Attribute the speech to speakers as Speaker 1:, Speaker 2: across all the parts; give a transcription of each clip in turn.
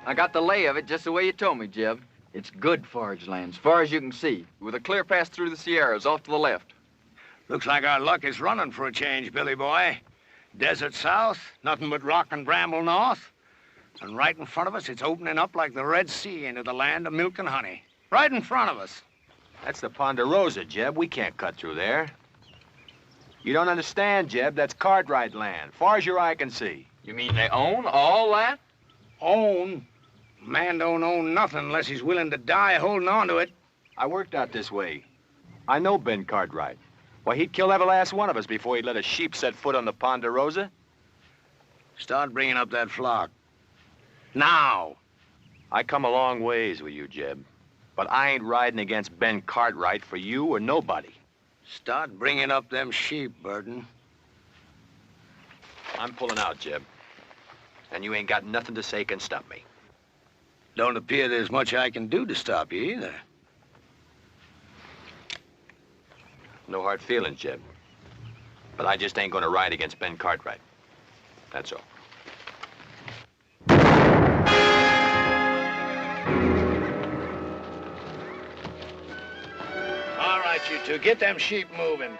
Speaker 1: I got the lay of it just the way you told me, Jeb. It's good forage land, as far as you can see, with a clear pass through the Sierras off to the left.
Speaker 2: Looks like our luck is running for a change, Billy boy. Desert south, nothing but rock and bramble north. And right in front of us, it's opening up like the Red Sea into the land of milk and honey. Right in front of us.
Speaker 3: That's the Ponderosa, Jeb. We can't cut through there. You don't understand, Jeb. That's Cartwright land, far as your eye can see.
Speaker 1: You mean they own all that?
Speaker 2: Own? Man don't own nothing unless he's willing to die holding on to it.
Speaker 3: I worked out this way. I know Ben Cartwright. Why, he'd kill every last one of us before he'd let a sheep set foot on the Ponderosa.
Speaker 2: Start bringing up that flock. Now.
Speaker 3: I come a long ways with you, Jeb. But I ain't riding against Ben Cartwright for you or nobody.
Speaker 2: Start bringing up them sheep, Burton.
Speaker 3: I'm pulling out, Jeb. And you ain't got nothing to say can stop me.
Speaker 2: Don't appear there's much I can do to stop you either.
Speaker 3: No hard feelings, Jeb. But I just ain't gonna ride against Ben Cartwright. That's all.
Speaker 2: All right, you two, get them sheep moving.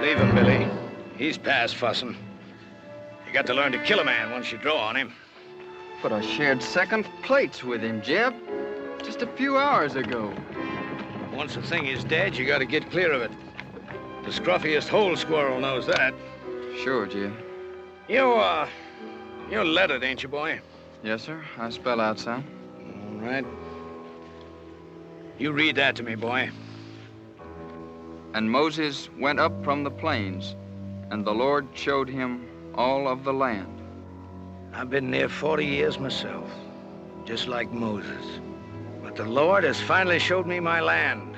Speaker 2: Leave him, Billy. He's past fussing. You got to learn to kill a man once you draw on him.
Speaker 1: But I shared second plates with him, Jeb, just a few hours ago.
Speaker 2: Once a thing is dead, you got to get clear of it. The scruffiest hole squirrel knows that.
Speaker 1: Sure, Jeb.
Speaker 2: You're lettered, ain't you, boy?
Speaker 1: Yes, sir. I spell out some.
Speaker 2: All right. You read that to me, boy.
Speaker 1: And Moses went up from the plains, and the Lord showed him all of the land.
Speaker 2: I've been near 40 years myself, just like Moses. But the Lord has finally showed me my land,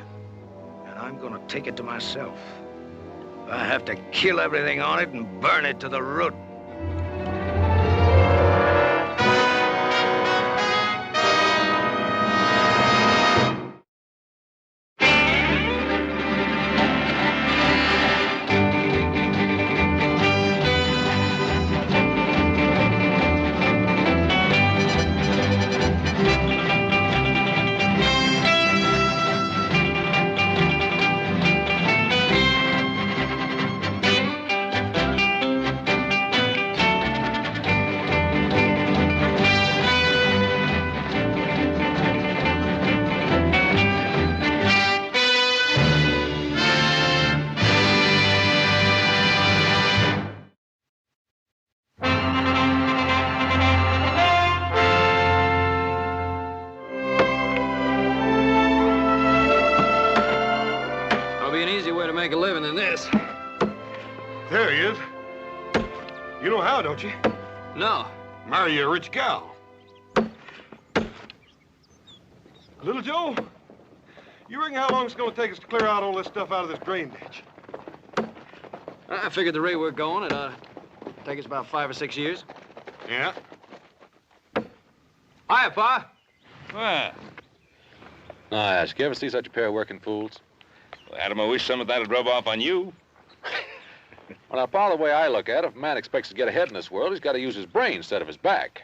Speaker 2: and I'm gonna take it to myself. I have to kill everything on it and burn it to the root.
Speaker 4: Make a living in this.
Speaker 5: There he is. You know how, don't you?
Speaker 4: No.
Speaker 5: Marry a rich gal. Little Joe, you reckon how long it's going to take us to clear out all this stuff out of this drain ditch?
Speaker 4: I figured the rate we're going, it'd take us about 5 or 6 years.
Speaker 5: Yeah.
Speaker 4: Hiya, Pa.
Speaker 6: Well. Now, ask, you ever see such a pair of working fools? Well, Adam, I wish some of that would rub off on you. Well, now, Pa, the way I look at it, if a man expects to get ahead in this world, he's got to use his brain instead of his back.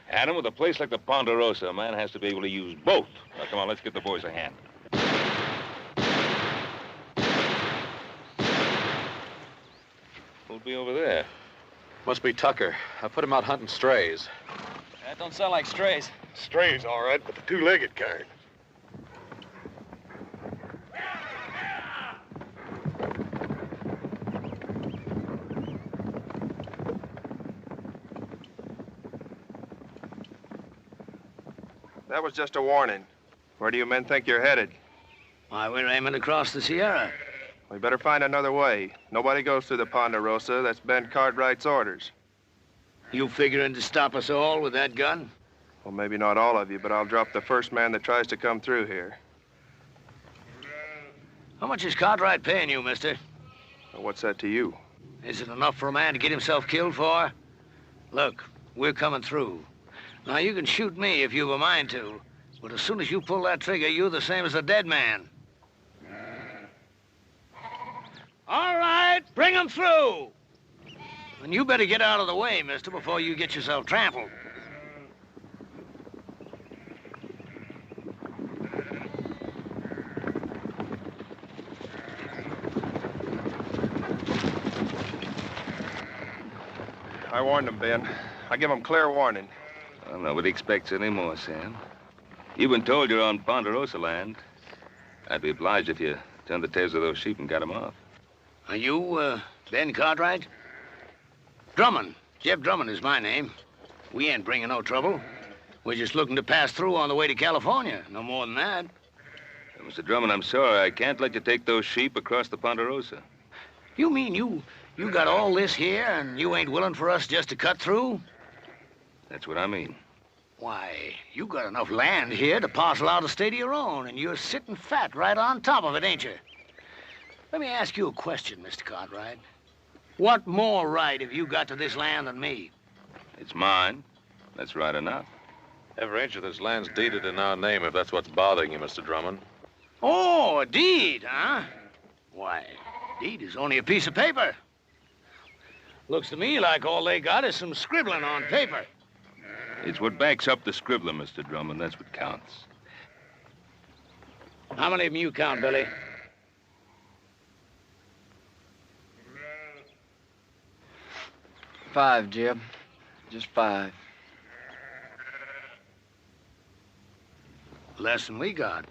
Speaker 6: Adam, with a place like the Ponderosa, a man has to be able to use both. Now, come on, let's get the boys a hand. Who'll be over there?
Speaker 3: Must be Tucker. I put him out hunting strays.
Speaker 4: That don't sound like strays.
Speaker 5: Strays, all right, but the two-legged kind.
Speaker 7: That was just a warning. Where do you men think you're headed?
Speaker 2: Why, we're aiming across the Sierra.
Speaker 7: We better find another way. Nobody goes through the Ponderosa. That's Ben Cartwright's orders.
Speaker 2: You figuring to stop us all with that gun?
Speaker 7: Well, maybe not all of you, but I'll drop the first man that tries to come through here.
Speaker 2: How much is Cartwright paying you, mister?
Speaker 7: Well, what's that to you?
Speaker 2: Is it enough for a man to get himself killed for? Look, we're coming through. Now, you can shoot me if you've a mind to, but as soon as you pull that trigger, you're the same as a dead man. All right, bring him through. And you better get out of the way, mister, before you get yourself trampled.
Speaker 7: I warned them, Ben. I give them clear warning.
Speaker 8: Well, nobody expects any more, Sam. You've been told you're on Ponderosa land. I'd be obliged if you turned the tails of those sheep and got them off.
Speaker 2: Are you, Ben Cartwright? Drummond. Jeff Drummond is my name. We ain't bringing no trouble. We're just looking to pass through on the way to California. No more than that.
Speaker 8: Mr. Drummond, I'm sorry. I can't let you take those sheep across the Ponderosa.
Speaker 2: You mean you got all this here and you ain't willing for us just to cut through?
Speaker 8: That's what I mean.
Speaker 2: Why, you got enough land here to parcel out a state of your own, and you're sitting fat right on top of it, ain't you? Let me ask you a question, Mr. Cartwright. What more right have you got to this land than me?
Speaker 8: It's mine. That's right enough.
Speaker 6: Every inch of this land's deeded in our name, if that's what's bothering you, Mr. Drummond.
Speaker 2: Oh, a deed, huh? Why, deed is only a piece of paper. Looks to me like all they got is some scribbling on paper.
Speaker 8: It's what backs up the scribbler, Mr. Drummond. That's what counts.
Speaker 2: How many of them you count, Billy?
Speaker 4: Five, Jeb. Just five.
Speaker 2: Less than we got.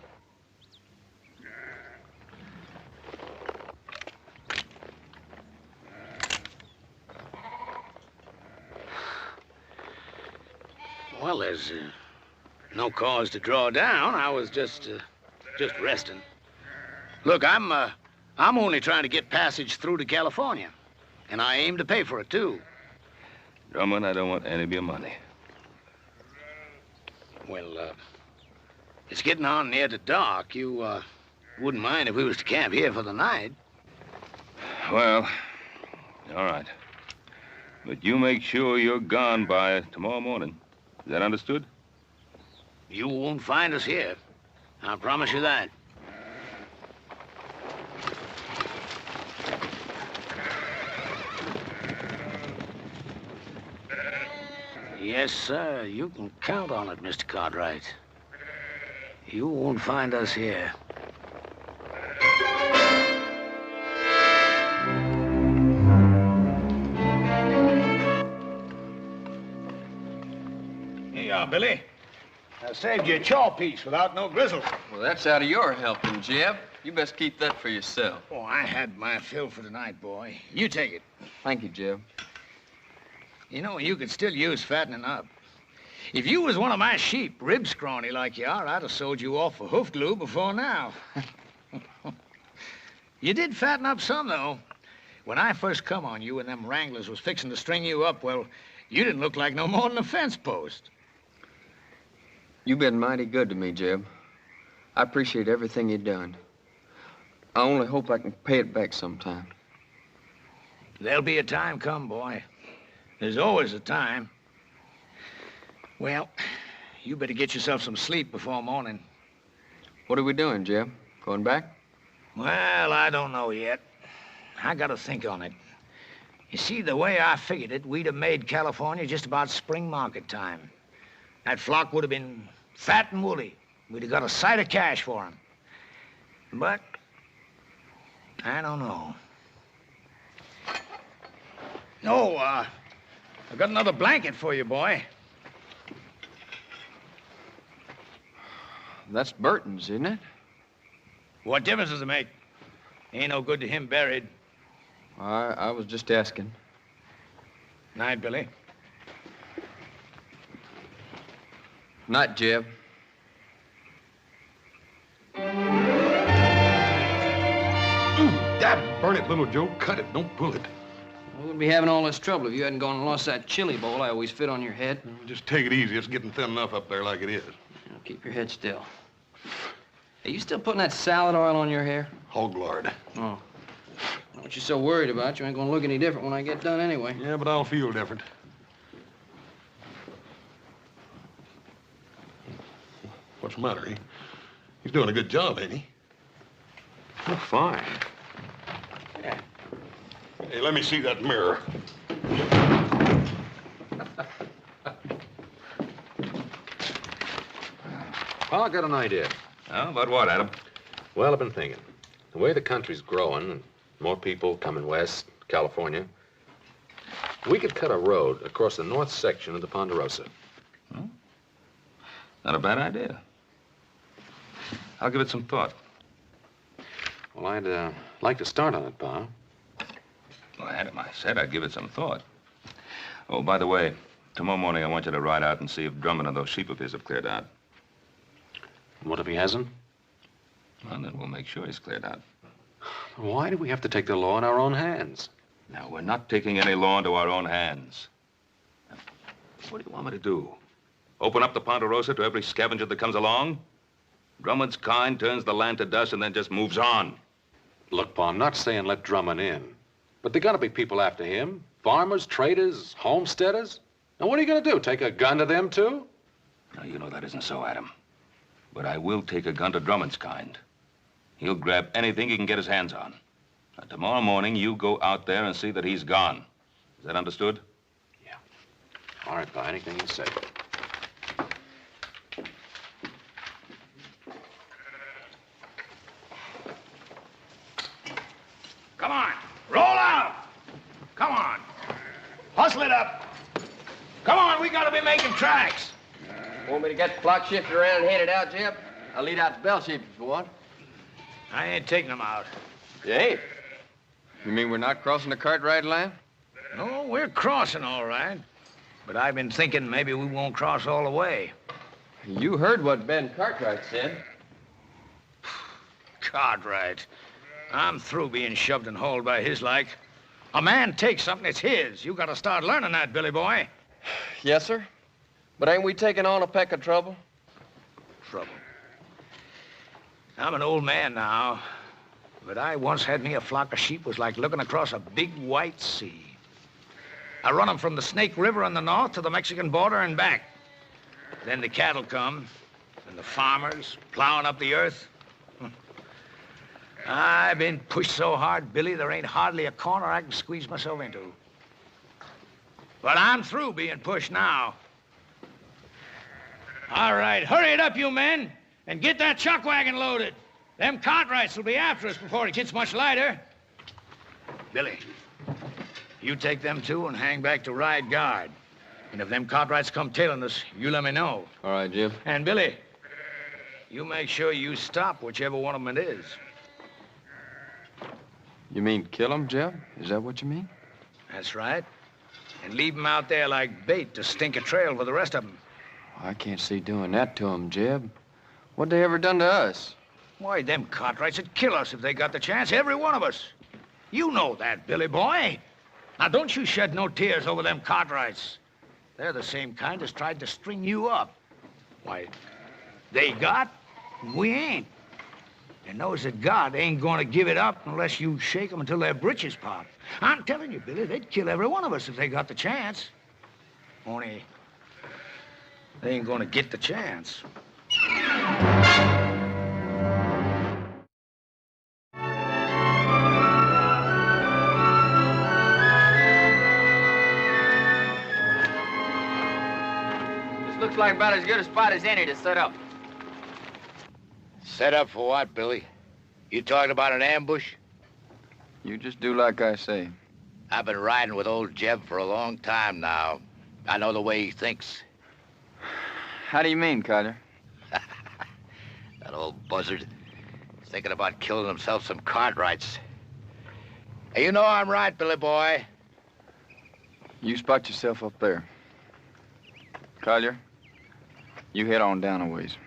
Speaker 2: Well, there's no cause to draw down. I was just resting. Look, I'm only trying to get passage through to California, and I aim to pay for it too.
Speaker 8: Drummond, I don't want any of your money.
Speaker 2: Well, it's getting on near to dark. You wouldn't mind if we was to camp here for the night?
Speaker 8: Well, all right. But you make sure you're gone by tomorrow morning. Is that understood?
Speaker 2: You won't find us here. I promise you that. Yes, sir. You can count on it, Mr. Cartwright. You won't find us here. Here you are, Billy. I saved you a chaw piece without no grizzle.
Speaker 1: Well, that's out of your helping, Jeb. You best keep that for yourself.
Speaker 2: Oh, I had my fill for tonight, boy. You take it.
Speaker 1: Thank you, Jeb.
Speaker 2: You know, you could still use fattening up. If you was one of my sheep, rib scrawny like you are, I'd have sold you off for hoof glue before now. You did fatten up some, though. When I first come on you and them wranglers was fixing to string you up, well, you didn't look like no more than a fence post.
Speaker 1: You've been mighty good to me, Jeb. I appreciate everything you've done. I only hope I can pay it back sometime.
Speaker 2: There'll be a time come, boy. There's always a time. Well, you better get yourself some sleep before morning.
Speaker 1: What are we doing, Jeb? Going back?
Speaker 2: Well, I don't know yet. I gotta think on it. You see, the way I figured it, we'd have made California just about spring market time. That flock would have been fat and woolly. We'd have got a sight of cash for 'em. But I don't know. Oh, I got another blanket for you, boy.
Speaker 1: That's Burton's, isn't it?
Speaker 2: What difference does it make? Ain't no good to him buried.
Speaker 1: I was just asking.
Speaker 2: Night, Billy.
Speaker 1: Night, Jeb.
Speaker 5: Dad, burn it, little Joe. Cut it, don't pull it.
Speaker 4: We wouldn't be having all this trouble if you hadn't gone and lost that chili bowl I always fit on your head.
Speaker 5: Just take it easy. It's getting thin enough up there like it is.
Speaker 4: Now, keep your head still. Are you still putting that salad oil on your hair?
Speaker 5: Hog lard.
Speaker 4: Oh. What you so worried about? You ain't gonna look any different when I get done anyway.
Speaker 5: Yeah, but I'll feel different. What's the matter? He's doing a good job, ain't he?
Speaker 3: Oh, fine.
Speaker 5: Hey, let me see that mirror.
Speaker 6: Well, I got an idea.
Speaker 8: Oh, about what, Adam?
Speaker 6: Well, I've been thinking. The way the country's growing, and more people coming west, California, we could cut a road across the north section of the Ponderosa.
Speaker 8: Not a bad idea. I'll give it some thought.
Speaker 6: Well, I'd like to start on it, Pa.
Speaker 8: Well, Adam, I said I'd give it some thought. Oh, by the way, tomorrow morning I want you to ride out and see if Drummond and those sheep of his have cleared out.
Speaker 6: What if he hasn't?
Speaker 8: Well, then we'll make sure he's cleared out.
Speaker 6: Why do we have to take the law in our own hands?
Speaker 8: Now, we're not taking any law into our own hands. Now, what do you want me to do? Open up the Ponderosa to every scavenger that comes along? Drummond's kind turns the land to dust and then just moves on.
Speaker 6: Look, Pa, I'm not saying let Drummond in. But there gotta be people after him. Farmers, traders, homesteaders. Now, what are you gonna do? Take a gun to them, too?
Speaker 8: Now, you know that isn't so, Adam. But I will take a gun to Drummond's kind. He'll grab anything he can get his hands on. Now, tomorrow morning, you go out there and see that he's gone. Is that understood?
Speaker 6: Yeah. All right, Pa, anything you say.
Speaker 2: Come on, roll out. Come on. Hustle it up. Come on, we gotta be making tracks.
Speaker 1: Want me to get the flock shifted around and headed out, Jeb? I'll lead out the bell sheep if you want.
Speaker 2: I ain't taking them out.
Speaker 1: You ain't? You mean we're not crossing the Cartwright line?
Speaker 2: No, we're crossing all right. But I've been thinking maybe we won't cross all the way.
Speaker 1: You heard what Ben Cartwright said.
Speaker 2: Cartwright. I'm through being shoved and hauled by his like. A man takes something, it's his. You gotta start learning that, Billy boy.
Speaker 1: Yes, sir. But ain't we taking on a peck of trouble?
Speaker 2: Trouble. I'm an old man now, but I once had me a flock of sheep was like looking across a big white sea. I run them from the Snake River in the north to the Mexican border and back. Then the cattle come, and the farmers plowing up the earth. I've been pushed so hard, Billy, there ain't hardly a corner I can squeeze myself into. But I'm through being pushed now. All right, hurry it up, you men, and get that chuck wagon loaded. Them Cartwrights will be after us before it gets much lighter. Billy, you take them two and hang back to ride guard. And if them Cartwrights come tailing us, you let me know.
Speaker 1: All right, Jeb.
Speaker 2: And Billy, you make sure you stop whichever one of them it is.
Speaker 1: You mean kill him, Jeb? Is that what you mean?
Speaker 2: That's right. And leave them out there like bait to stink a trail for the rest of them.
Speaker 1: I can't see doing that to him, Jeb. What they ever done to us?
Speaker 2: Why, them Cartwrights would kill us if they got the chance, every one of us. You know that, Billy boy. Now, don't you shed no tears over them Cartwrights. They're the same kind as tried to string you up. Why, they got, and we ain't. And those that got ain't gonna give it up unless you shake them until their britches pop. I'm telling you, Billy, they'd kill every one of us if they got the chance. Only, they ain't gonna get the chance.
Speaker 1: This looks like about as good a spot as any to set up.
Speaker 9: Set up for what, Billy? You talking about an ambush?
Speaker 1: You just do like I say.
Speaker 9: I've been riding with old Jeb for a long time now. I know the way he thinks.
Speaker 1: How do you mean, Carter?
Speaker 9: That old buzzard. He's thinking about killing himself some Cartwrights. Hey, you know I'm right, Billy boy.
Speaker 1: You spot yourself up there. Collier, you head on down a ways.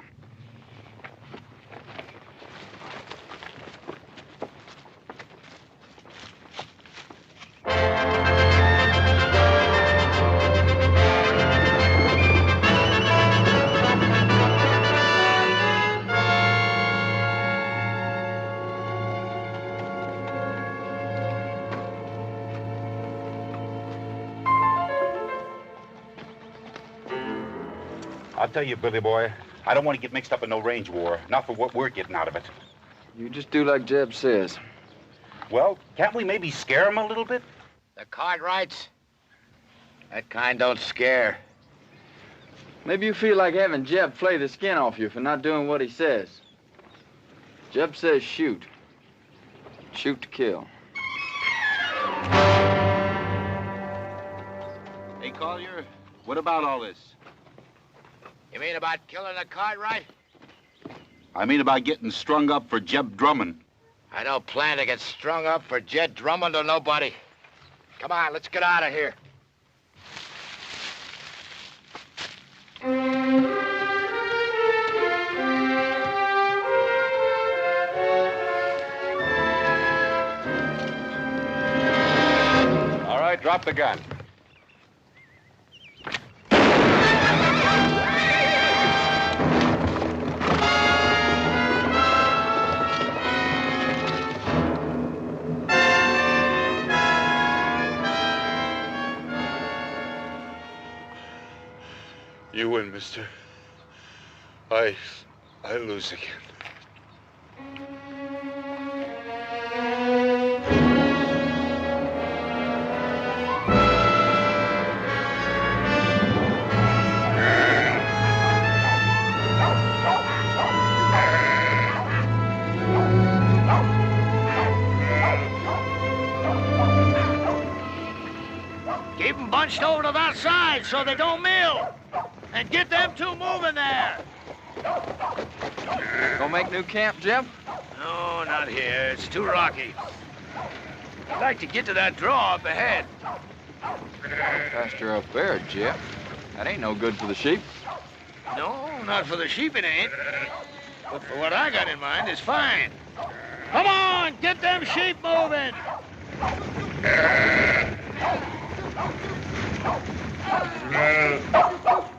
Speaker 10: I'll tell you, Billy boy, I don't want to get mixed up in no range war, not for what we're getting out of it.
Speaker 1: You just do like Jeb says.
Speaker 10: Well, can't we maybe scare them a little bit?
Speaker 9: The Cartwrights? That kind don't scare.
Speaker 1: Maybe you feel like having Jeb flay the skin off you for not doing what he says. Jeb says shoot. Shoot to kill.
Speaker 10: Hey, Collier, what about all this?
Speaker 9: You mean about killing the Cartwright?
Speaker 10: I mean about getting strung up for Jeb Drummond.
Speaker 9: I don't plan to get strung up for Jed Drummond or nobody. Come on, let's get out of here.
Speaker 6: All right, drop the gun.
Speaker 11: You win, mister. I lose again.
Speaker 2: Keep them bunched over to that side so they don't mill. And get them two moving there.
Speaker 1: Gonna make new camp, Jeb?
Speaker 2: No, not here. It's too rocky. I'd like to get to that draw up ahead.
Speaker 1: Pasture up there, Jeb. That ain't no good for the sheep.
Speaker 2: No, not for the sheep it ain't. But for what I got in mind, it's fine. Come on, get them sheep moving.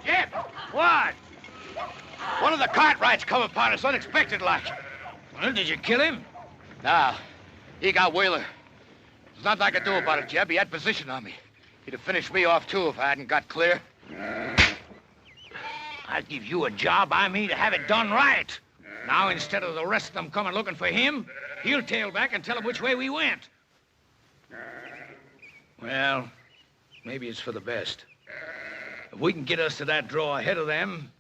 Speaker 9: Jeb!
Speaker 2: What?
Speaker 9: One of the Cartwrights come upon us unexpected like.
Speaker 2: Well, did you kill him?
Speaker 9: Nah, he got Wheeler. There's nothing I could do about it, Jeb. He had position on me. He'd have finished me off, too, if I hadn't got clear.
Speaker 2: I'd give you a job I mean to have it done right. Now, instead of the rest of them coming looking for him, he'll tail back and tell them which way we went. Well, maybe it's for the best. If we can get us to that draw ahead of them,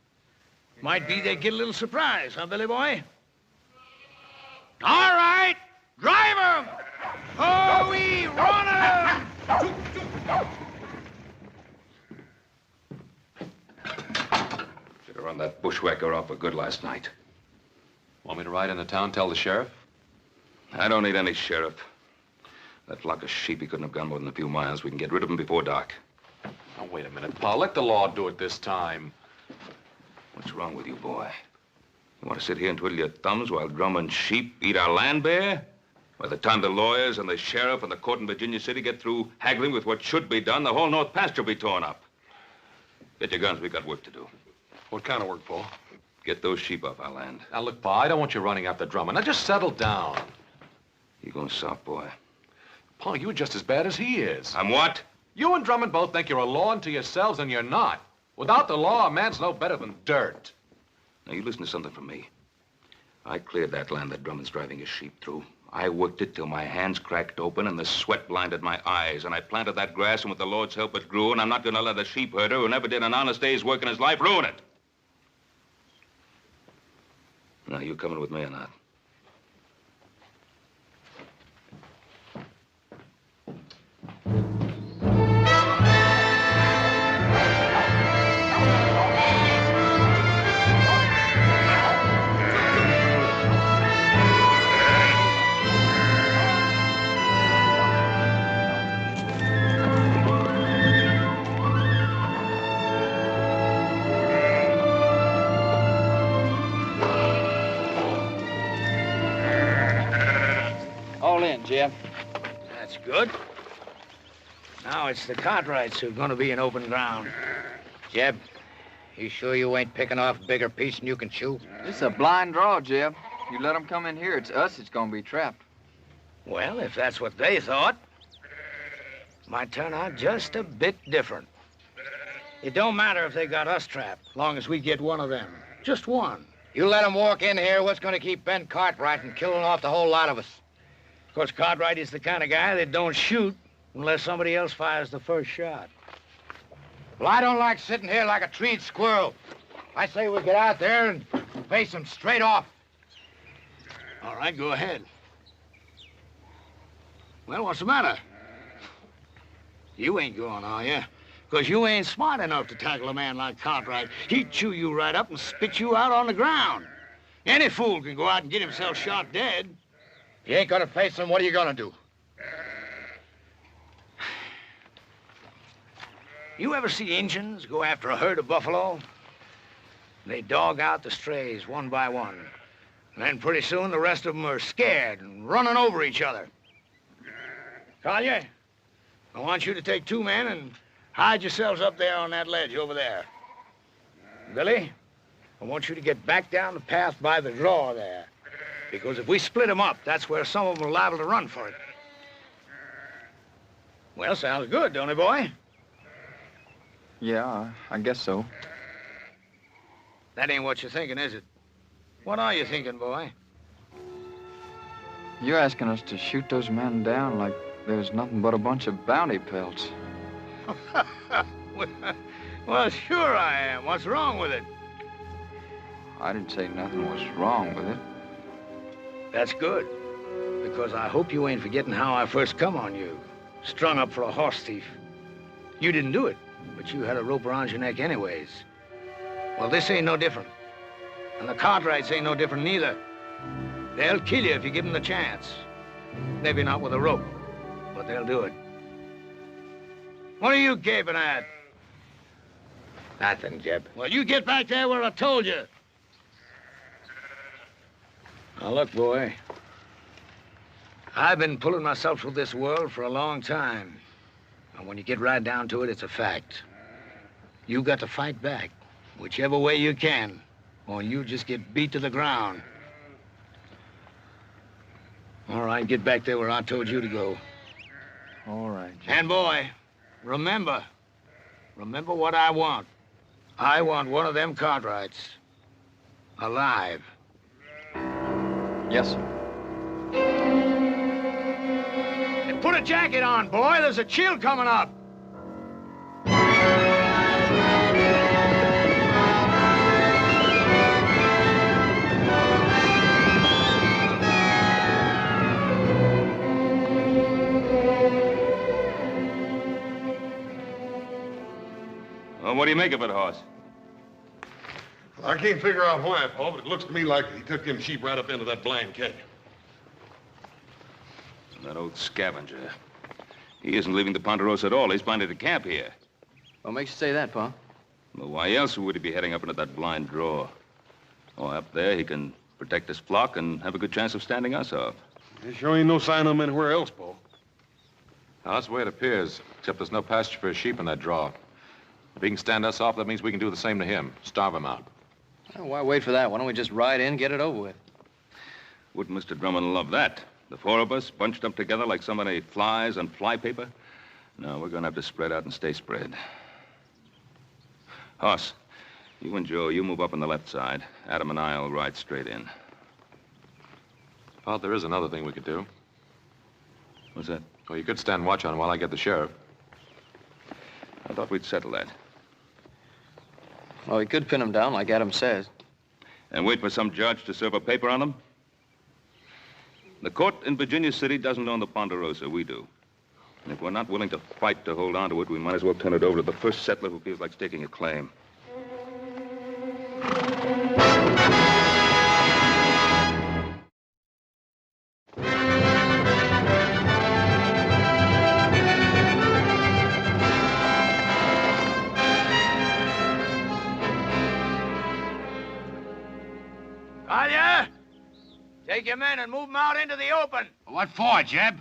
Speaker 2: might be they get a little surprise, huh, Billy Boy? All right, drive 'em! Oh, we run 'em!
Speaker 8: Should have run that bushwhacker off for good last night.
Speaker 6: Want me to ride into town, tell the sheriff?
Speaker 8: I don't need any sheriff. That flock of sheep, he couldn't have gone more than a few miles. We can get rid of them before dark.
Speaker 6: Now, wait a minute, Pa. Let the law do it this time.
Speaker 8: What's wrong with you, boy? You want to sit here and twiddle your thumbs while Drummond's sheep eat our land bare? By the time the lawyers and the sheriff and the court in Virginia City get through haggling with what should be done, the whole North Pasture will be torn up. Get your guns. We've got work to do.
Speaker 6: What kind of work, Pa?
Speaker 8: Get those sheep off our land.
Speaker 6: Now, look, Pa, I don't want you running after Drummond. Now, just settle down.
Speaker 8: You going soft, boy?
Speaker 6: Pa, you're just as bad as he is.
Speaker 8: I'm what?
Speaker 6: You and Drummond both think you're a law unto yourselves, and you're not. Without the law, a man's no better than dirt.
Speaker 8: Now, you listen to something from me. I cleared that land that Drummond's driving his sheep through. I worked it till my hands cracked open and the sweat blinded my eyes. And I planted that grass, and with the Lord's help, it grew. And I'm not going to let a sheep herder who never did an honest day's work in his life ruin it. Now, you coming with me or not?
Speaker 1: Jeb.
Speaker 2: That's good. Now it's the Cartwrights who are going to be in open ground.
Speaker 9: Jeb, you sure you ain't picking off a bigger piece than you can chew?
Speaker 1: It's a blind draw, Jeb. You let them come in here, it's us that's going to be trapped.
Speaker 2: Well, if that's what they thought, it might turn out just a bit different. It don't matter if they got us trapped, long as we get one of them. Just one.
Speaker 9: You let them walk in here, what's going to keep Ben Cartwright from killing off the whole lot of us?
Speaker 2: Of course, Cartwright is the kind of guy that don't shoot unless somebody else fires the first shot.
Speaker 9: Well, I don't like sitting here like a treed squirrel. I say we get out there and face them straight off.
Speaker 2: All right, go ahead. Well, what's the matter? You ain't going, are you? Because you ain't smart enough to tackle a man like Cartwright. He'd chew you right up and spit you out on the ground. Any fool can go out and get himself shot dead.
Speaker 9: If you ain't gonna face him, what are you gonna do?
Speaker 2: You ever see Injuns go after a herd of buffalo? They dog out the strays one by one. And then pretty soon the rest of them are scared and running over each other. Collier, I want you to take 2 men and hide yourselves up there on that ledge over there. Billy, I want you to get back down the path by the draw there. Because if we split them up, that's where some of them are liable to run for it. Well, sounds good, don't it, boy?
Speaker 1: Yeah, I guess so.
Speaker 2: That ain't what you're thinking, is it? What are you thinking, boy?
Speaker 1: You're asking us to shoot those men down like there's nothing but a bunch of bounty pelts.
Speaker 2: Well, sure I am. What's wrong with it?
Speaker 1: I didn't say nothing was wrong with it.
Speaker 2: That's good. Because I hope you ain't forgetting how I first come on you. Strung up for a horse thief. You didn't do it, but you had a rope around your neck anyways. Well, this ain't no different. And the Cartwrights ain't no different neither. They'll kill you if you give them the chance. Maybe not with a rope, but they'll do it. What are you gaping at?
Speaker 9: Nothing, Jeb.
Speaker 2: Well, you get back there where I told you. Now, look, boy. I've been pulling myself through this world for a long time. And when you get right down to it, it's a fact. You got to fight back, whichever way you can, or you just get beat to the ground. All right, get back there where I told you to go.
Speaker 1: All right, Jeb.
Speaker 2: And, boy, remember what I want. I want one of them Cartwrights alive.
Speaker 1: Yes, sir.
Speaker 2: And put a jacket on, boy. There's a chill coming up.
Speaker 8: Well, what do you make of it, Hoss?
Speaker 5: Well, I can't figure out why, Paul, but it looks to me like he took them sheep right up into that blind canyon.
Speaker 8: That old scavenger. He isn't leaving the Ponderosa at all. He's planning to camp here.
Speaker 4: What makes you say that, Pa?
Speaker 8: Well, why else would he be heading up into that blind draw? Oh, up there, he can protect his flock and have a good chance of standing us off.
Speaker 5: There sure ain't no sign of him anywhere else, Paul.
Speaker 6: Now, that's the way it appears, except there's no pasture for his sheep in that draw. If he can stand us off, that means we can do the same to him. Starve him out.
Speaker 4: Well, why wait for that? Why don't we just ride in, get it over with?
Speaker 8: Wouldn't Mr. Drummond love that? The 4 of us bunched up together like so many flies on flypaper? No, we're gonna have to spread out and stay spread. Hoss, you and Joe, you move up on the left side. Adam and I'll ride straight in.
Speaker 6: Well, there is another thing we could do.
Speaker 8: What's that?
Speaker 6: Well, you could stand watch on while I get the sheriff.
Speaker 8: I thought we'd settle that.
Speaker 4: Well, we could pin him down, like Adam says.
Speaker 8: And wait for some judge to serve a paper on him? The court in Virginia City doesn't own the Ponderosa. We do. And if we're not willing to fight to hold on to it, we might as well turn it over to the first settler who feels like staking a claim.
Speaker 2: Collier, take your men and move them out into the open.
Speaker 9: What for, Jeb?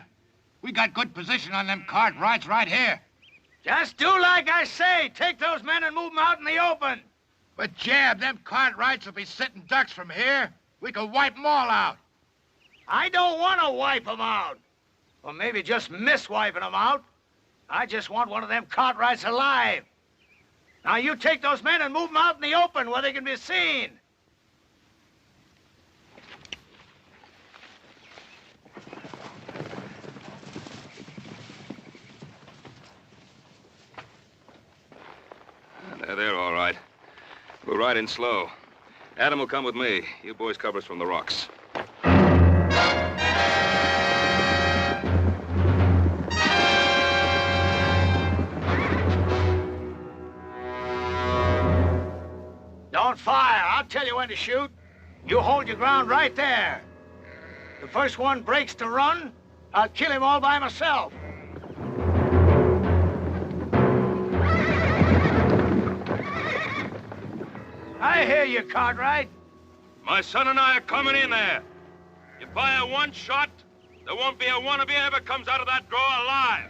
Speaker 9: We got good position on them Cartwrights right here.
Speaker 2: Just do like I say. Take those men and move them out in the open.
Speaker 9: But, Jeb, them Cartwrights will be sitting ducks from here. We could wipe them all out.
Speaker 2: I don't want to wipe them out. Or maybe just miss wiping them out. I just want one of them Cartwrights alive. Now, you take those men and move them out in the open where they can be seen.
Speaker 8: Yeah, they're all right. We're riding slow. Adam will come with me. You boys cover us from the rocks.
Speaker 2: Don't fire. I'll tell you when to shoot. You hold your ground right there. The first one breaks to run, I'll kill him all by myself. I hear you, Cartwright.
Speaker 8: My son and I are coming in there. You fire one shot, there won't be a one of you ever comes out of that draw alive.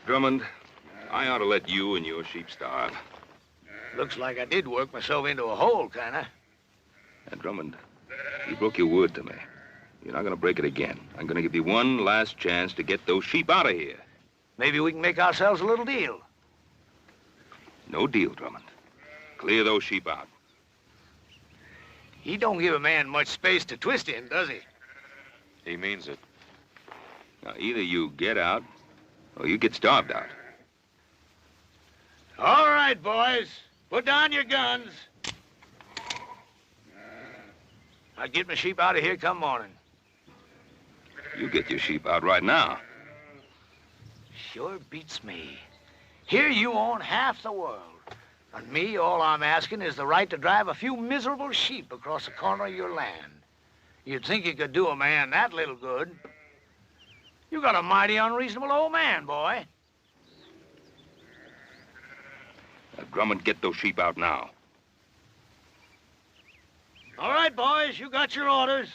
Speaker 8: Drummond, I ought to let you and your sheep starve.
Speaker 2: Looks like I did work myself into a hole, kinda.
Speaker 8: And Drummond, you broke your word to me. You're not gonna break it again. I'm gonna give you one last chance to get those sheep out of here.
Speaker 2: Maybe we can make ourselves a little deal.
Speaker 8: No deal, Drummond. Clear those sheep out.
Speaker 2: He don't give a man much space to twist in, does he?
Speaker 6: He means it.
Speaker 8: Now, either you get out, or you get starved out.
Speaker 2: All right, boys. Put down your guns. I'll get my sheep out of here come morning.
Speaker 8: You get your sheep out right now.
Speaker 2: Sure beats me. Here you own half the world. And me, all I'm asking is the right to drive a few miserable sheep across the corner of your land. You'd think you could do a man that little good. You got a mighty unreasonable old man, boy.
Speaker 8: Now, Drummond, get those sheep out now.
Speaker 2: All right, boys, you got your orders.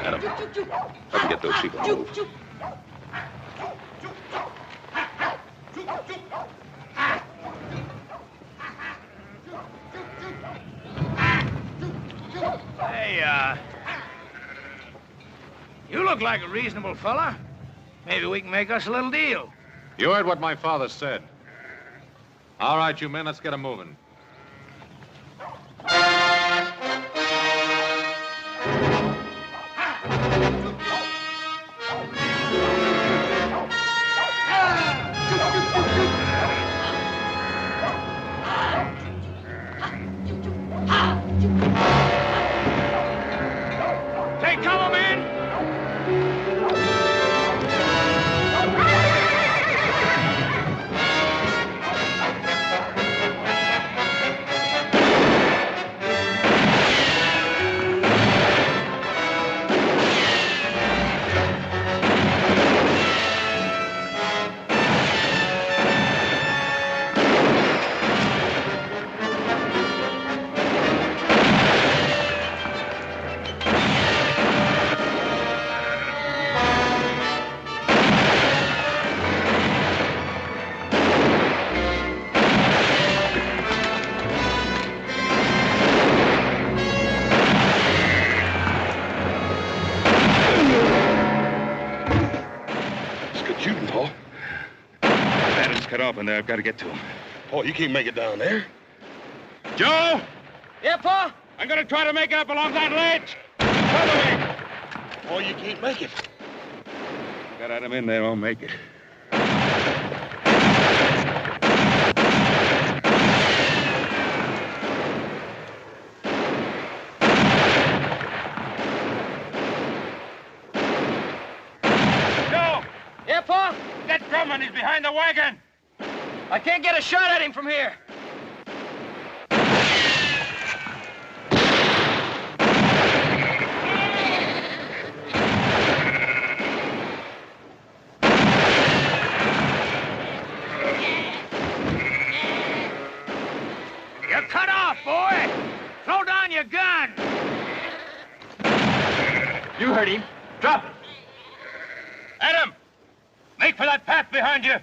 Speaker 8: Adam, let me get those sheep on the move.
Speaker 2: Hey, you look like a reasonable fella. Maybe we can make us a little deal.
Speaker 6: You heard what my father said. All right, you men, let's get 'em moving.
Speaker 2: Take cover, men!
Speaker 8: Up in there. I've got to get to him.
Speaker 5: Oh, you can't make it down there.
Speaker 8: Joe!
Speaker 2: Yeah, Pa?
Speaker 8: I'm going to try to make it up along that ledge. Follow me.
Speaker 5: Oh, you can't make it.
Speaker 8: Got Adam in there, I'll make it.
Speaker 2: Joe! Yeah, Pa?
Speaker 8: That Drummond is behind the wagon.
Speaker 2: I can't get a shot at him from here. You're cut off, boy. Throw down your your gun!
Speaker 1: You heard him. Drop it.
Speaker 8: Adam! Make for that path behind you!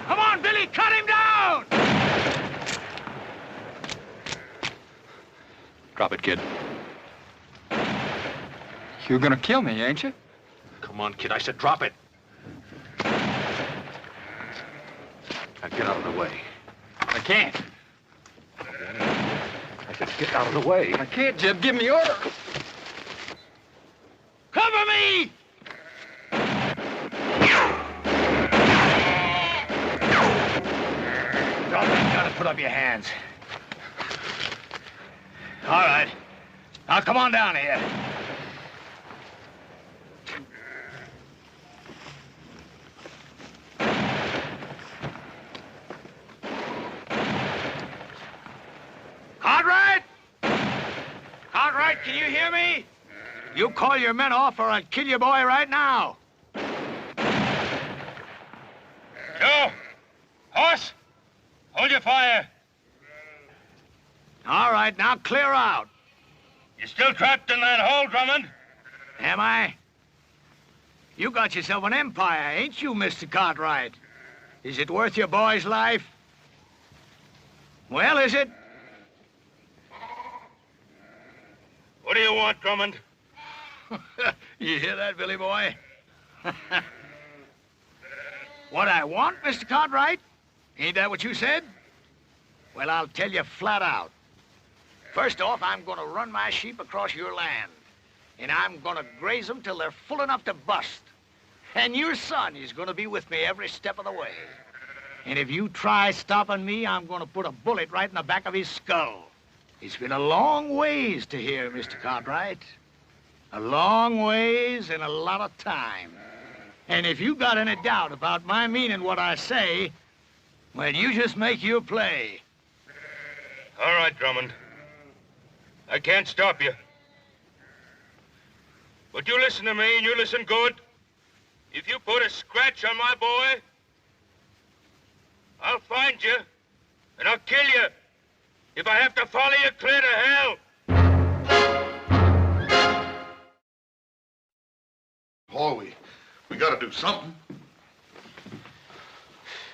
Speaker 2: Come on, Billy, cut him down!
Speaker 4: Drop it, kid.
Speaker 1: You're gonna kill me, ain't you?
Speaker 4: Come on, kid. I said drop it. Now get out of the way.
Speaker 1: I can't.
Speaker 4: I said get out of the way.
Speaker 1: I can't, Jeb. Give me order.
Speaker 2: Cover me! Drop that gun and put up your hands. All right. Now come on down here. Cartwright! Cartwright, can you hear me? You call your men off or I'll kill your boy right now.
Speaker 8: Joe! Horse! Hold your fire.
Speaker 2: All right, now clear out.
Speaker 8: You still trapped in that hole, Drummond?
Speaker 2: Am I? You got yourself an empire, ain't you, Mr. Cartwright? Is it worth your boy's life? Well, is it?
Speaker 8: What do you want, Drummond?
Speaker 2: You hear that, Billy boy? What I want, Mr. Cartwright? Ain't that what you said? Well, I'll tell you flat out. First off, I'm gonna run my sheep across your land. And I'm gonna graze them till they're full enough to bust. And your son is gonna be with me every step of the way. And if you try stopping me, I'm gonna put a bullet right in the back of his skull. It's been a long ways to here, Mr. Cartwright. A long ways and a lot of time. And if you got any doubt about my meaning what I say, well, you just make your play.
Speaker 8: All right, Drummond. I can't stop you. But you listen to me, and you listen good. If you put a scratch on my boy, I'll find you, and I'll kill you. If I have to follow you clear to hell.
Speaker 5: Paul, we gotta do something.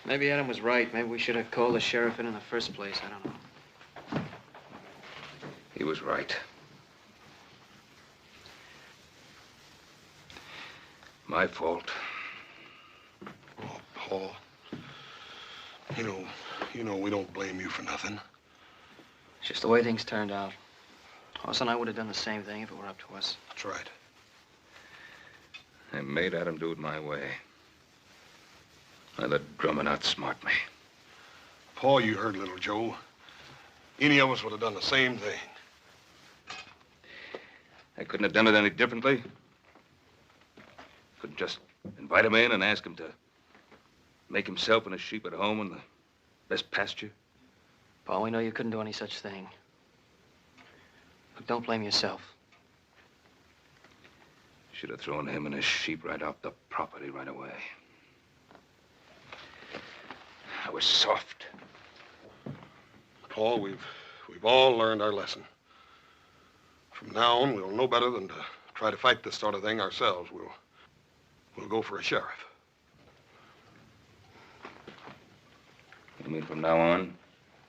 Speaker 4: Maybe Adam was right. Maybe we should have called the sheriff in the first place. I don't know.
Speaker 8: He was right. My fault.
Speaker 5: Oh, Paul. You know we don't blame you for nothing.
Speaker 4: It's just the way things turned out. Hoss and I would have done the same thing if it were up to us.
Speaker 5: That's right.
Speaker 8: I made Adam do it my way. I let Drummond outsmart me.
Speaker 5: Paul, you heard little Joe. Any of us would have done the same thing.
Speaker 8: I couldn't have done it any differently. Couldn't just invite him in and ask him to make himself and his sheep at home in the best pasture.
Speaker 4: Paul, we know you couldn't do any such thing. Look, don't blame yourself.
Speaker 8: Should have thrown him and his sheep right off the property right away. I was soft.
Speaker 5: Paul, we've all learned our lesson. From now on, we'll know better than to try to fight this sort of thing ourselves. We'll go for a sheriff.
Speaker 8: You mean from now on,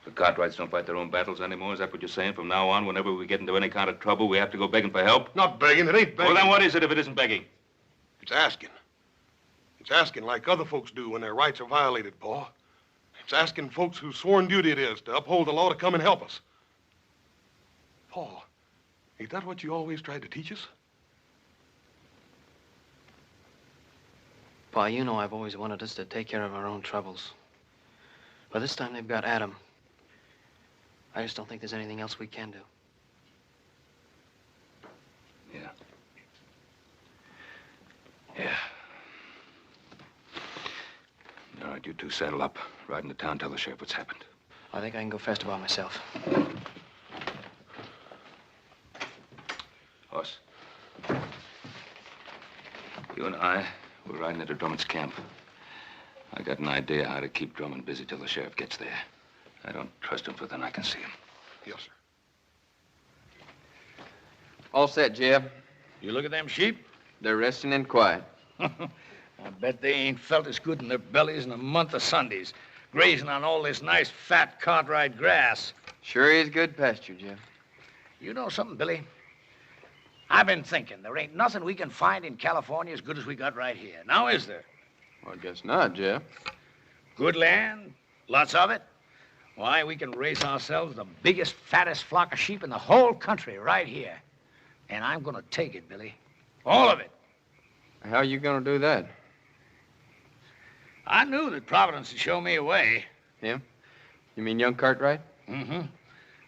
Speaker 8: the Cartwrights don't fight their own battles anymore? Is that what you're saying? From now on, whenever we get into any kind of trouble, we have to go begging for help?
Speaker 5: Not begging. It ain't begging.
Speaker 8: Well, then what is it if it isn't begging?
Speaker 5: It's asking. It's asking like other folks do when their rights are violated, Paul. It's asking folks whose sworn duty it is to uphold the law to come and help us. Paul, ain't that what you always tried to teach us?
Speaker 4: Pa, you know I've always wanted us to take care of our own troubles. But this time they've got Adam. I just don't think there's anything else we can do.
Speaker 8: Yeah. Yeah. All right, you two saddle up. Ride into town, tell the sheriff what's happened.
Speaker 4: I think I can go faster by myself.
Speaker 8: Hoss. You and I, we're riding into Drummond's camp. I got an idea how to keep Drummond busy till the sheriff gets there. I don't trust him further than I can see him.
Speaker 5: Yes, sir.
Speaker 1: All set, Jeb.
Speaker 2: You look at them sheep?
Speaker 1: They're resting in quiet.
Speaker 2: I bet they ain't felt as good in their bellies in a month of Sundays, grazing on all this nice, fat Cartwright grass.
Speaker 1: Sure is good pasture, Jeb.
Speaker 2: You know something, Billy? I've been thinking there ain't nothing we can find in California as good as we got right here. Now, is there?
Speaker 1: Well, I guess not, Jeb.
Speaker 2: Good land, lots of it. Why, we can raise ourselves the biggest, fattest flock of sheep in the whole country right here. And I'm gonna take it, Billy. All of it.
Speaker 1: How are you gonna do that?
Speaker 2: I knew that Providence would show me a way.
Speaker 1: Him? You mean young Cartwright?
Speaker 2: Mm-hmm.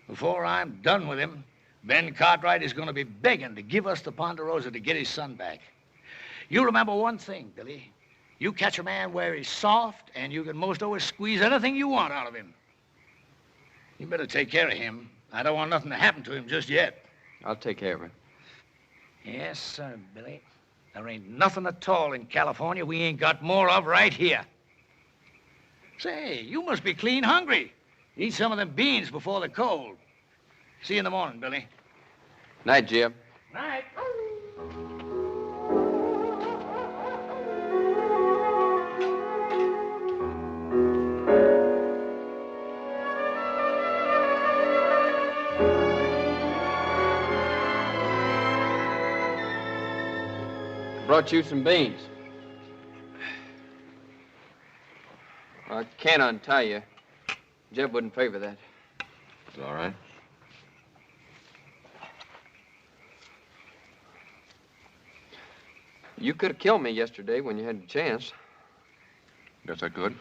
Speaker 2: Before I'm done with him, Ben Cartwright is gonna be begging to give us the Ponderosa to get his son back. You remember one thing, Billy. You catch a man where he's soft, and you can most always squeeze anything you want out of him. You better take care of him. I don't want nothing to happen to him just yet.
Speaker 1: I'll take care of him.
Speaker 2: Yes, sir, Billy. There ain't nothing at all in California we ain't got more of right here. Say, you must be clean hungry. Eat some of them beans before the cold. See you in the morning, Billy.
Speaker 1: Night, Jeb.
Speaker 2: Night.
Speaker 1: Brought you some beans. I can't untie you. Jeb wouldn't favor that.
Speaker 6: It's all right.
Speaker 1: You could have killed me yesterday when you had the chance.
Speaker 6: Guess I could.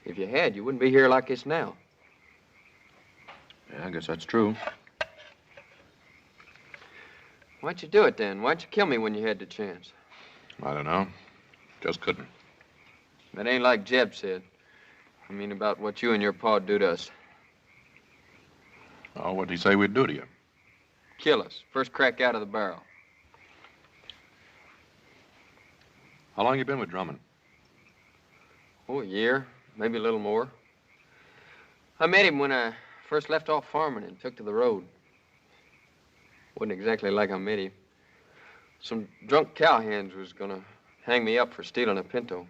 Speaker 1: If you had, you wouldn't be here like this now.
Speaker 6: Yeah, I guess that's true.
Speaker 1: Why'd you do it then? Why'd you kill me when you had the chance?
Speaker 6: I don't know. Just couldn't.
Speaker 1: That ain't like Jeb said. I mean about what you and your pa do to us.
Speaker 6: Oh, what'd he say we'd do to you?
Speaker 1: Kill us. First crack out of the barrel.
Speaker 6: How long you been with Drummond?
Speaker 1: Oh, a year. Maybe a little more. I met him when I first left off farming and took to the road. Wasn't exactly like I met him. Some drunk cowhands was gonna hang me up for stealing a pinto,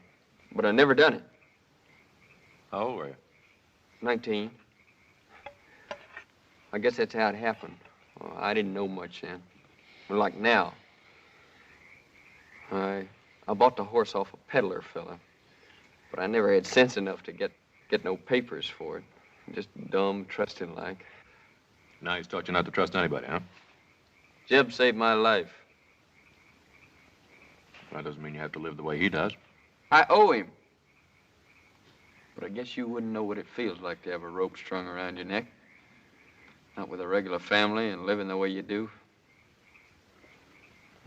Speaker 1: but I never done it.
Speaker 6: How old were you?
Speaker 1: 19. I guess that's how it happened. Well, I didn't know much then. But like now, I bought the horse off a peddler fella, but I never had sense enough to get no papers for it. Just dumb, trusting like.
Speaker 6: Now he's taught you not to trust anybody, huh?
Speaker 1: Jeb saved my life.
Speaker 6: That doesn't mean you have to live the way he does.
Speaker 1: I owe him. But I guess you wouldn't know what it feels like to have a rope strung around your neck. Not with a regular family and living the way you do.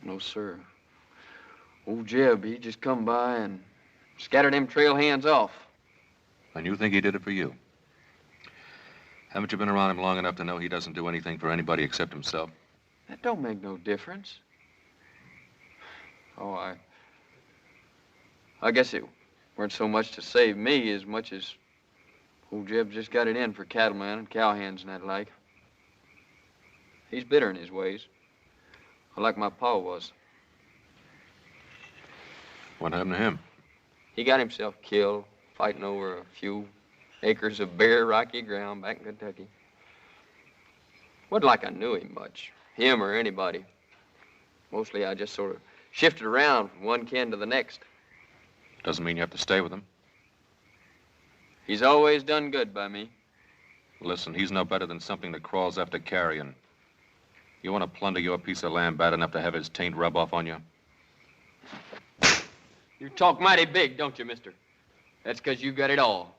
Speaker 1: No, sir. Old Jeb, he just come by and scattered them trail hands off.
Speaker 6: And you think he did it for you? Haven't you been around him long enough to know he doesn't do anything for anybody except himself?
Speaker 1: That don't make no difference. Oh, I guess it weren't so much to save me as much as old Jeb just got it in for cattlemen and cowhands and that like. He's bitter in his ways, like my pa was.
Speaker 6: What happened to him?
Speaker 1: He got himself killed fighting over a few acres of bare, rocky ground back in Kentucky. Wasn't like I knew him much, him or anybody. Mostly I just sort of shifted around from one kin to the next.
Speaker 6: Doesn't mean you have to stay with him.
Speaker 1: He's always done good by me.
Speaker 6: Listen, he's no better than something that crawls after carrion. You want to plunder your piece of land bad enough to have his taint rub off on you?
Speaker 1: You talk mighty big, don't you, mister? That's 'cause you got it all.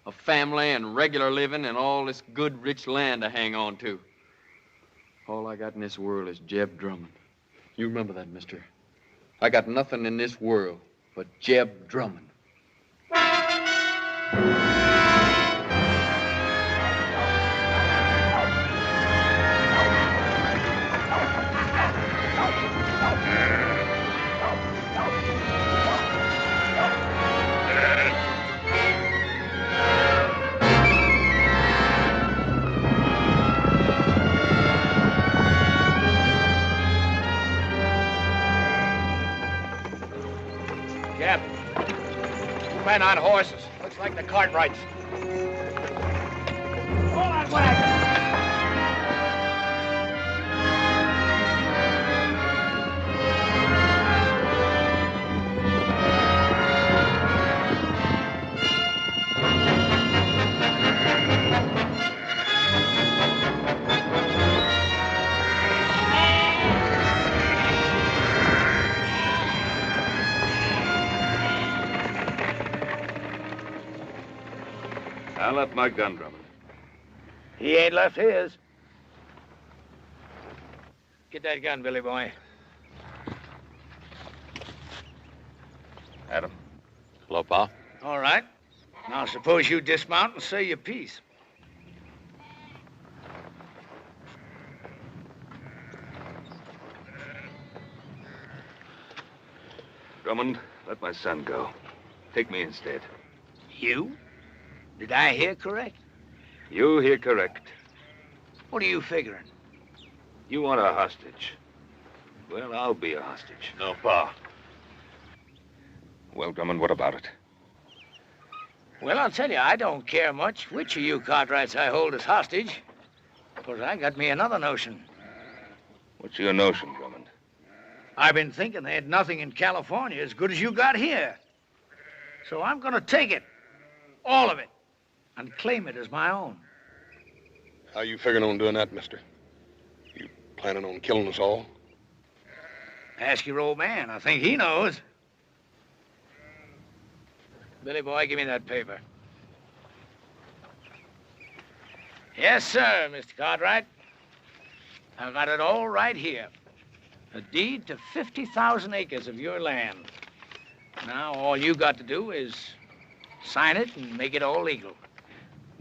Speaker 1: A family and regular living and all this good, rich land to hang on to. All I got in this world is Jeb Drummond. You remember that, mister. I got nothing in this world but Jeb Drummond.
Speaker 2: Jeb, two men on horses. Looks like the Cartwrights. Hold on, wagon!
Speaker 8: I left my gun, Drummond.
Speaker 2: He ain't left his. Get that gun, Billy boy.
Speaker 8: Adam.
Speaker 6: Hello, Pa.
Speaker 2: All right. Now suppose you dismount and say your piece.
Speaker 8: Drummond, let my son go. Take me instead.
Speaker 2: You? Did I hear correct?
Speaker 8: You hear correct.
Speaker 2: What are you figuring?
Speaker 8: You want a hostage. Well, I'll be a hostage.
Speaker 6: No, Pa.
Speaker 8: Well, Drummond, what about it?
Speaker 2: Well, I'll tell you, I don't care much which of you Cartwrights I hold as hostage. Because I got me another notion.
Speaker 8: What's your notion, Drummond?
Speaker 2: I've been thinking they had nothing in California as good as you got here. So I'm going to take it. All of it. And claim it as my own.
Speaker 5: How you figuring on doing that, mister? You planning on killing us all?
Speaker 2: Ask your old man. I think he knows. Billy boy, give me that paper. Yes, sir, Mr. Cartwright. I've got it all right here. A deed to 50,000 acres of your land. Now, all you got to do is sign it and make it all legal.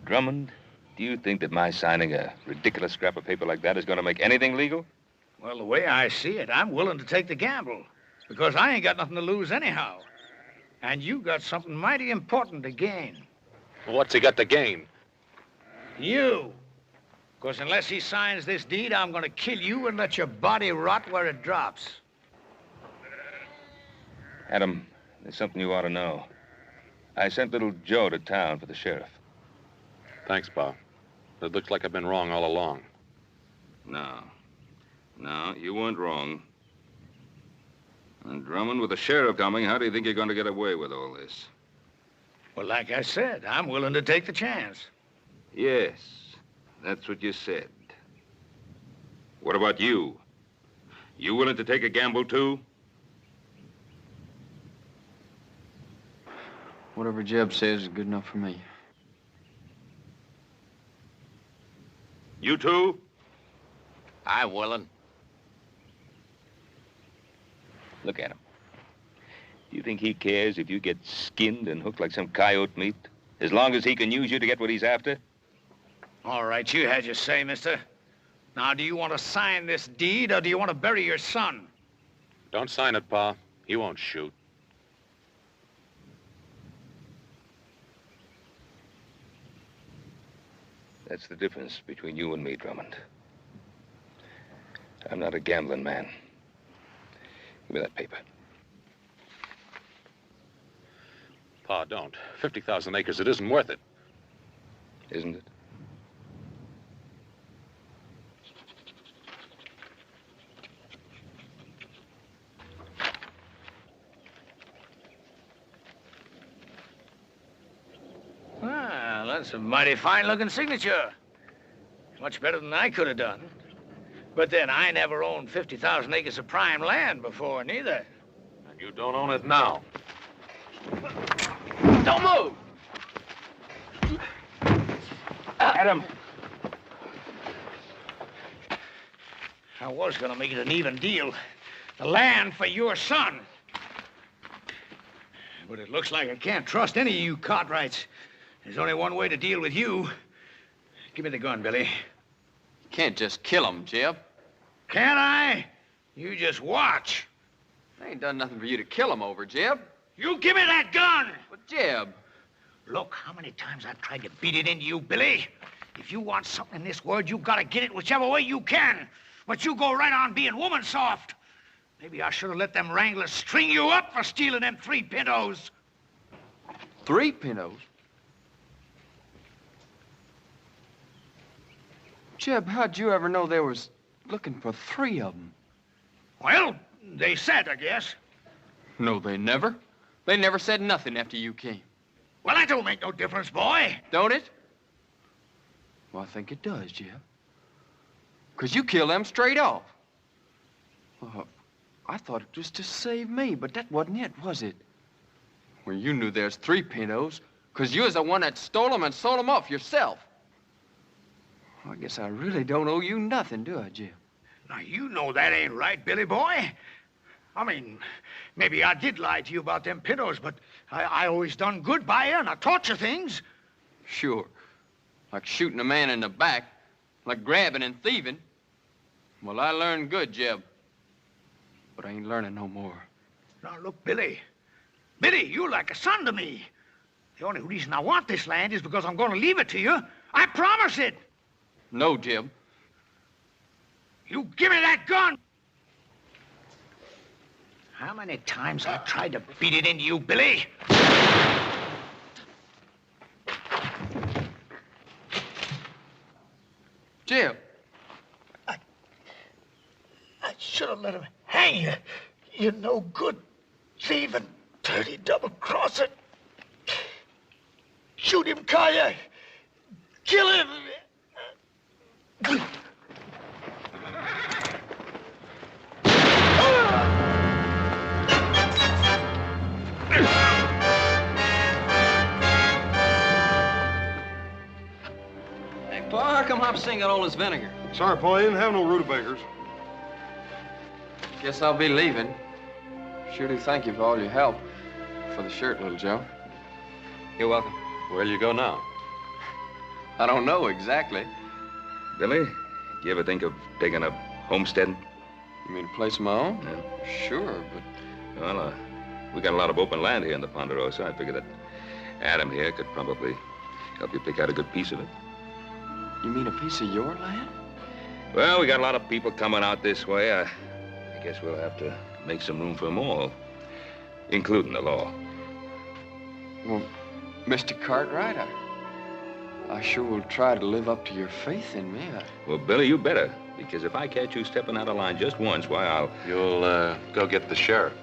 Speaker 8: Drummond, do you think that my signing a ridiculous scrap of paper like that is going to make anything legal?
Speaker 2: Well, the way I see it, I'm willing to take the gamble. Because I ain't got nothing to lose anyhow. And you got something mighty important to gain.
Speaker 6: What's he got to gain?
Speaker 2: You. Because unless he signs this deed, I'm going to kill you and let your body rot where it drops.
Speaker 8: Adam, there's something you ought to know. I sent little Joe to town for the sheriff.
Speaker 6: Thanks, Pa. It looks like I've been wrong all along.
Speaker 8: No, you weren't wrong. And Drummond, with the sheriff coming, how do you think you're going to get away with all this?
Speaker 2: Well, like I said, I'm willing to take the chance.
Speaker 8: Yes, that's what you said. What about you? You willing to take a gamble, too?
Speaker 1: Whatever Jeb says is good enough for me.
Speaker 8: You too?
Speaker 9: I'm willing.
Speaker 8: Look at him. Do you think he cares if you get skinned and hooked like some coyote meat? As long as he can use you to get what he's after?
Speaker 2: All right, you had your say, mister. Now, do you want to sign this deed, or do you want to bury your son?
Speaker 6: Don't sign it, Pa. He won't shoot.
Speaker 8: That's the difference between you and me, Drummond. I'm not a gambling man. Give me that paper.
Speaker 6: Pa, don't. 50,000 acres, it isn't worth it.
Speaker 8: Isn't it?
Speaker 2: Well, that's a mighty fine-looking signature. Much better than I could have done. But then, I never owned 50,000 acres of prime land before, neither.
Speaker 6: And you don't own it now.
Speaker 2: Don't move!
Speaker 8: Adam!
Speaker 2: I was gonna make it an even deal. The land for your son. But it looks like I can't trust any of you Cartwrights. There's only one way to deal with you. Give me the gun, Billy.
Speaker 1: You can't just kill him, Jeb.
Speaker 2: Can't I? You just watch.
Speaker 1: I ain't done nothing for you to kill him over, Jeb.
Speaker 2: You give me that gun!
Speaker 1: But, Jeb...
Speaker 2: Look, how many times I've tried to beat it into you, Billy. If you want something in this world, you gotta get it whichever way you can. But you go right on being woman soft. Maybe I should have let them wranglers string you up for stealing them 3 pintos.
Speaker 1: 3 pintos? Jeb, how'd you ever know they was looking for 3 of them?
Speaker 2: Well, they said, I guess.
Speaker 1: No, they never. They never said nothing after you came.
Speaker 2: Well, that don't make no difference, boy.
Speaker 1: Don't it? Well, I think it does, Jeb. 'Cause you killed them straight off. I thought it was to save me, but that wasn't it, was it? Well, you knew there's 3 pintos, 'cause you was the one that stole them and sold them off yourself. Well, I guess I really don't owe you nothing, do I, Jeb?
Speaker 2: Now, you know that ain't right, Billy boy. I mean, maybe I did lie to you about them pintos, but I always done good by you, and I taught you things.
Speaker 1: Sure. Like shooting a man in the back, like grabbing and thieving. Well, I learned good, Jeb. But I ain't learning no more.
Speaker 2: Now, look, Billy. Billy, you're like a son to me. The only reason I want this land is because I'm going to leave it to you. I promise it.
Speaker 1: No, Jeb.
Speaker 2: You give me that gun. How many times I tried to beat it into you, Billy?
Speaker 1: Jeb.
Speaker 2: I should have let him hang you. You no good thieving, dirty double-crosser. Shoot him, Kaya. Kill him.
Speaker 4: Hey, Pa, how come Hopsing got all this vinegar?
Speaker 5: Sorry, Paul, you didn't have no rutabagas.
Speaker 1: Guess I'll be leaving. Sure do thank you for all your help. For the shirt, little Joe.
Speaker 4: You're welcome.
Speaker 6: Where'll you go now?
Speaker 1: I don't know exactly.
Speaker 8: Billy, do you ever think of taking up homesteading?
Speaker 1: You mean a place of my own?
Speaker 8: Yeah.
Speaker 1: Sure, but...
Speaker 8: Well, we got a lot of open land here in the Ponderosa. I figured that Adam here could probably help you pick out a good piece of it.
Speaker 1: You mean a piece of your land?
Speaker 8: Well, we got a lot of people coming out this way. I guess we'll have to make some room for them all, including the law.
Speaker 1: Well, Mr. Cartwright, I sure will try to live up to your faith in me.
Speaker 8: Well, Billy, you better, because if I catch you stepping out of line just once, why, I'll...
Speaker 6: You'll, go get the sheriff.